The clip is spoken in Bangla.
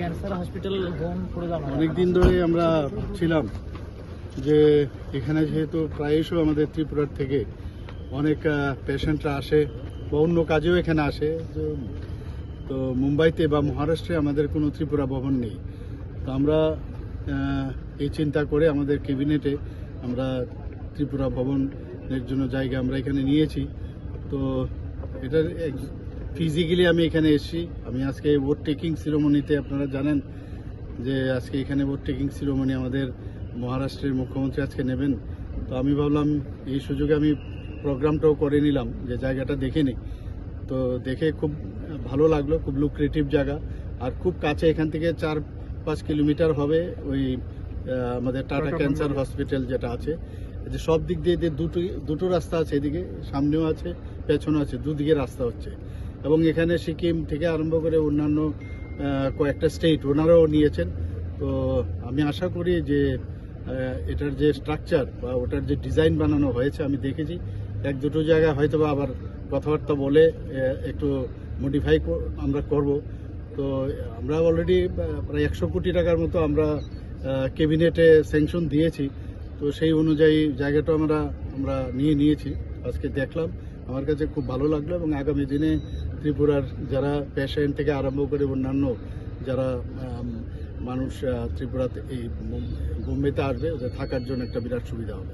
ক্যান্সার হসপিটাল হোম পরিচালনা অনেকদিন ধরে আমরা ছিলাম যে এখানে যেহেতু প্রায়শই আমাদের ত্রিপুরার থেকে অনেক পেশেন্টরা আসে বা অন্য কাজেও এখানে আসে, তো মুম্বাইতে বা মহারাষ্ট্রে আমাদের কোনো ত্রিপুরা ভবন নেই। তো আমরা এই চিন্তা করে আমাদের ক্যাবিনেটে আমরা ত্রিপুরা ভবনের জন্য জায়গা আমরা এখানে নিয়েছি। তো এটার ফিজিক্যালি আমি এখানে এসেছি। আমি আজকে ভোট টেকিং সিরিমনিতে, আপনারা জানেন যে আজকে এখানে ভোট টেকিং সিরিমনি আমাদের মহারাষ্ট্রের মুখ্যমন্ত্রী আজকে নেবেন। তো আমি ভাবলাম এই সুযোগে আমি প্রোগ্রামটাও করে নিলাম, যে জায়গাটা দেখে নিই। তো দেখে খুব ভালো লাগলো, খুব লুক্রেটিভ জায়গা, আর খুব কাছে, এখান থেকে 4-5 কিলোমিটার হবে ওই আমাদের টাটা ক্যান্সার হসপিটাল যেটা আছে। যে সব দিক দিয়ে দুটো রাস্তা আছে, এদিকে সামনেও আছে পেছনেও আছে, দুদিকে রাস্তা হচ্ছে। এবং এখানে সিকিম থেকে আরম্ভ করে অন্যান্য কয়েকটা স্টেট ওনারাও নিয়েছেন। তো আমি আশা করি যে এটার যে স্ট্রাকচার বা ওটার যে ডিজাইন বানানো হয়েছে, আমি দেখেছি 1-2 জায়গায় হয়তো বা আবার কথাবার্তা বলে একটু মডিফাই আমরা করব। তো আমরা অলরেডি প্রায় 100 কোটি টাকার মতো আমরা ক্যাবিনেটে স্যাংশন দিয়েছি। তো সেই অনুযায়ী জায়গাটা আমরা নিয়েছি। আজকে দেখলাম, আমার কাছে খুব ভালো লাগলো। এবং আগামী দিনে ত্রিপুরার যারা পেশেন্ট থেকে আরম্ভ করে অন্যান্য যারা মানুষ ত্রিপুরাতে এই বোম্বেতে আসবে, ওদের থাকার জন্য একটা বিরাট সুবিধা হবে।